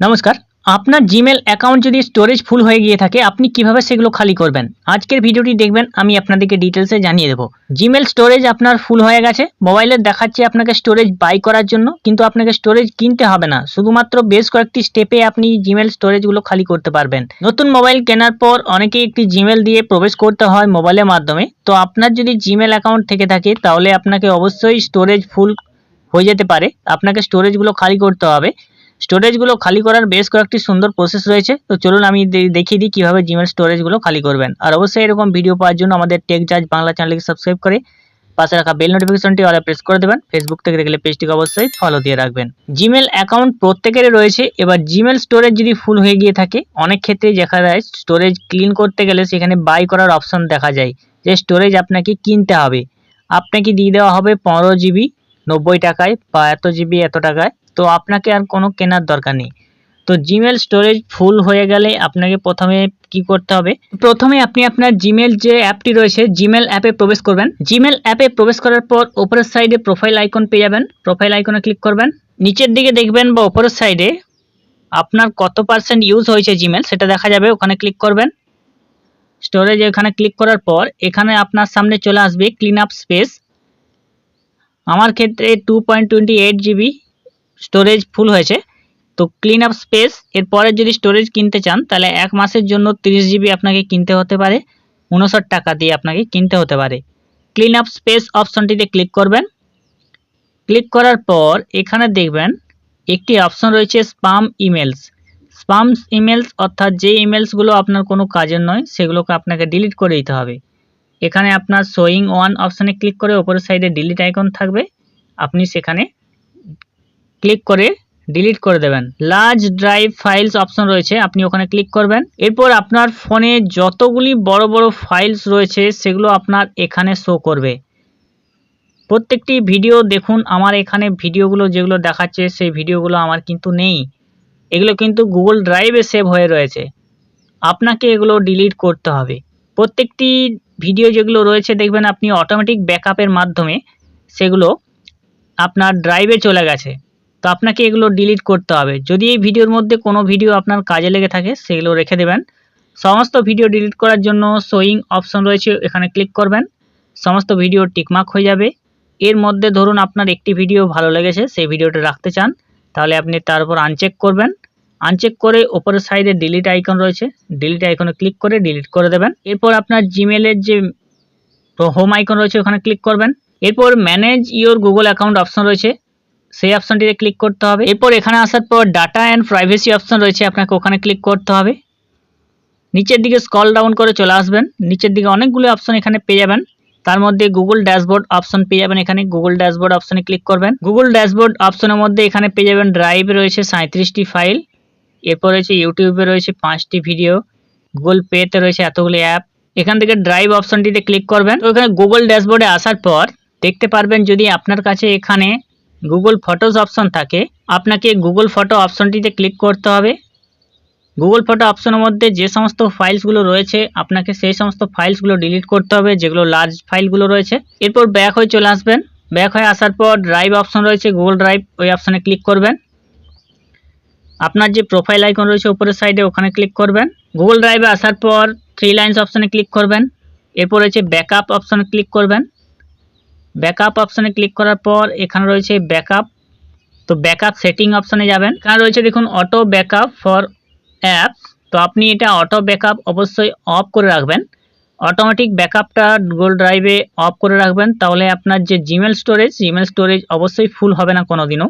নমস্কার। আপনার Gmail account যদি স্টোরেজ ফুল হয়ে গিয়ে থাকে আপনি কিভাবে সেগুলো খালি করবেন? আজকের ভিডিওটি দেখবেন, আমি আপনাদেরকে ডিটেইলসে জানিয়ে দেব। জিমেল স্টোরেজ আপনার ফুল হয়ে গেছে, মোবাইলে দেখাচ্ছে আপনাকে স্টোরেজ বাই করার জন্য, কিন্তু আপনাকে স্টোরেজ কিনতে হবে না। শুধুমাত্র বেশ কয়েকটি স্টেপে আপনি জিমেল স্টোরেজগুলো খালি করতে পারবেন। নতুন মোবাইল কেনার পর অনেকেই একটি জিমেল দিয়ে প্রবেশ করতে হয় মোবাইলের মাধ্যমে। তো আপনার যদি জিমেল অ্যাকাউন্ট থেকে থাকে তাহলে আপনাকে অবশ্যই স্টোরেজ ফুল হয়ে যেতে পারে, আপনাকে স্টোরেজগুলো খালি করতে হবে। স্টোরেজগুলো খালি করার বেশ কয়েকটি সুন্দর প্রসেস রয়েছে, তো চলুন আমি দেখিয়ে দিই কীভাবে জিমেল স্টোরেজগুলো খালি করবেন। আর অবশ্যই এরকম ভিডিও পাওয়ার জন্য আমাদের টেক জাজ বাংলা চ্যানেলকে সাবস্ক্রাইব করে পাশে রাখা বেল নোটিফিকেশনটি অলে প্রেস করে দেবেন। ফেসবুক থেকে দেখলে পেজটিকে অবশ্যই ফলো দিয়ে রাখবেন। জিমেল অ্যাকাউন্ট প্রত্যেকেরই রয়েছে, এবার জিমেল স্টোরেজ যদি ফুল হয়ে গিয়ে থাকে অনেক ক্ষেত্রেই দেখা যায় স্টোরেজ ক্লিন করতে গেলে সেখানে বাই করার অপশন দেখা যায় যে স্টোরেজ আপনাকে কিনতে হবে। আপনাকে দিয়ে দেওয়া হবে 15 জিবি 90 টাকায় বা এত জিবি এত টাকায়, তো আপনাকে আর কোনো কেনার দরকার নেই। তো জিমেল স্টোরেজ ফুল হয়ে গেলে আপনাকে প্রথমে কি করতে হবে, প্রথমে আপনি আপনার জিমেল যে অ্যাপটি রয়েছে জিমেল অ্যাপে প্রবেশ করবেন। জিমেল অ্যাপে প্রবেশ করার পর উপরের সাইডে প্রোফাইল আইকন পেয়ে যাবেন, প্রোফাইল আইকনে ক্লিক করবেন। নিচের দিকে দেখবেন বা উপরের সাইডে আপনার কত পার্সেন্ট ইউজ হয়েছে জিমেল সেটা দেখা যাবে, ওখানে ক্লিক করবেন। স্টোরেজ এখানে ক্লিক করার পর এখানে আপনার সামনে চলে আসবে ক্লিন আপ স্পেস। আমার ক্ষেত্রে 2.28 জিবি স্টোরেজ ফুল হয়েছে, তো ক্লিন আপ স্পেস এরপরে যদি স্টোরেজ কিনতে চান তাহলে 1 মাসের জন্য 30 জিবি আপনাকে কিনতে হতে পারে, 59 টাকা দিয়ে আপনাকে কিনতে হতে পারে। ক্লিন আপ স্পেস অপশনটিতে ক্লিক করবেন। ক্লিক করার পর এখানে দেখবেন একটি অপশন রয়েছে স্পাম ইমেলস। স্পাম ইমেলস অর্থাৎ যে ইমেলসগুলো আপনার কোনো কাজের নয় সেগুলোকে আপনাকে ডিলিট করে দিতে হবে। এখানে আপনার শোয়িং ওয়ান অপশানে ক্লিক করে ওপরের সাইডে ডিলিট আইকন থাকবে, আপনি সেখানে ক্লিক করে ডিলিট করে দেবেন। লার্জ ড্রাইভ ফাইলস অপশন রয়েছে, আপনি ওখানে ক্লিক করবেন। এরপর আপনার ফোনে যতগুলি বড় বড় ফাইলস রয়েছে সেগুলো আপনার এখানে শো করবে। প্রত্যেকটি ভিডিও দেখুন, আমার এখানে ভিডিওগুলো যেগুলো দেখাচ্ছে সেই ভিডিওগুলো আমার কিন্তু নেই, এগুলো কিন্তু গুগল ড্রাইভে সেভ হয়ে রয়েছে। আপনাকে এগুলো ডিলিট করতে হবে। প্রত্যেকটি ভিডিও যেগুলো রয়েছে দেখবেন আপনি অটোমেটিক ব্যাকআপের মাধ্যমে সেগুলো আপনার ড্রাইভে চলে গেছে, তো আপনাকে এগুলো ডিলিট করতে হবে। যদি এই ভিডিওর মধ্যে কোনো ভিডিও আপনার কাজে লেগে থাকে সেগুলো রেখে দেবেন। সমস্ত ভিডিও ডিলিট করার জন্য শোয়িং অপশন রয়েছে, এখানে ক্লিক করবেন। সমস্ত ভিডিও টিকমার্ক হয়ে যাবে। এর মধ্যে ধরুন আপনার একটি ভিডিও ভালো লেগেছে, সেই ভিডিওটা রাখতে চান, তাহলে আপনি তার উপর আনচেক করবেন। আনচেক করে ওপরের সাইডে ডিলিট আইকন রয়েছে, ডিলিট আইকনে ক্লিক করে ডিলিট করে দেবেন। এরপর আপনার জিমেলের যে হোম আইকন রয়েছে ওখানে ক্লিক করবেন। এরপর manage your Google account option রয়েছে, সেই অপশনটিতে ক্লিক করতে হবে। এরপর এখানে আসার পর ডাটা অ্যান্ড প্রাইভেসি অপশন রয়েছে, আপনাকে ওখানে ক্লিক করতে হবে। নিচের দিকে স্ক্রল ডাউন করে চলে আসবেন, নিচের দিকে অনেকগুলো অপশন এখানে পেয়ে যাবেন। তার মধ্যে গুগল ড্যাশবোর্ড অপশন পেয়ে যাবেন, এখানে গুগল ড্যাশবোর্ড অপশনে ক্লিক করবেন। গুগল ড্যাশবোর্ড অপশনের মধ্যে এখানে পেয়ে যাবেন ড্রাইভে রয়েছে 37টি ফাইল, এরপর রয়েছে ইউটিউবে রয়েছে 5টি ভিডিও, গুগল পেতে রয়েছে এতগুলি অ্যাপ। এখান থেকে ড্রাইভ অপশনটিতে ক্লিক করবেন। তো এখানে গুগল ড্যাশবোর্ডে আসার পর দেখতে পারবেন যদি আপনার কাছে এখানে গুগল ফটোস অপশন থাকে, আপনাকে গুগল ফটো অপশনটিতে ক্লিক করতে হবে। গুগল ফটো অপশনের মধ্যে যে সমস্ত ফাইলসগুলো রয়েছে আপনাকে সেই সমস্ত ফাইলসগুলো ডিলিট করতে হবে যেগুলো লার্জ ফাইলগুলো রয়েছে। এরপর ব্যাক হয়ে চলে আসবেন। ব্যাক হয়ে আসার পর ড্রাইভ অপশন রয়েছে গুগল ড্রাইভ, ওই অপশনে ক্লিক করবেন। আপনার যে প্রোফাইল আইকন রয়েছে উপরের সাইডে ওখানে ক্লিক করবেন। গুগল ড্রাইভে আসার পর 3 লাইনস অপশনে ক্লিক করবেন। এরপর রয়েছে ব্যাকআপ অপশনে ক্লিক করবেন। ব্যাকআপ অপশনে ক্লিক করার পর এখানে রয়েছে ব্যাকআপ, তো ব্যাকআপ সেটিং অপশনে যাবেন। এখানে রয়েছে দেখুন অটো ব্যাকআপ ফর অ্যাপ, তো আপনি এটা অটো ব্যাকআপ অবশ্যই অফ করে রাখবেন। অটোমেটিক ব্যাকআপটা গুগল ড্রাইভে অফ করে রাখবেন, তাহলে আপনার যে জিমেল স্টোরেজ অবশ্যই ফুল হবে না কোনোদিনও।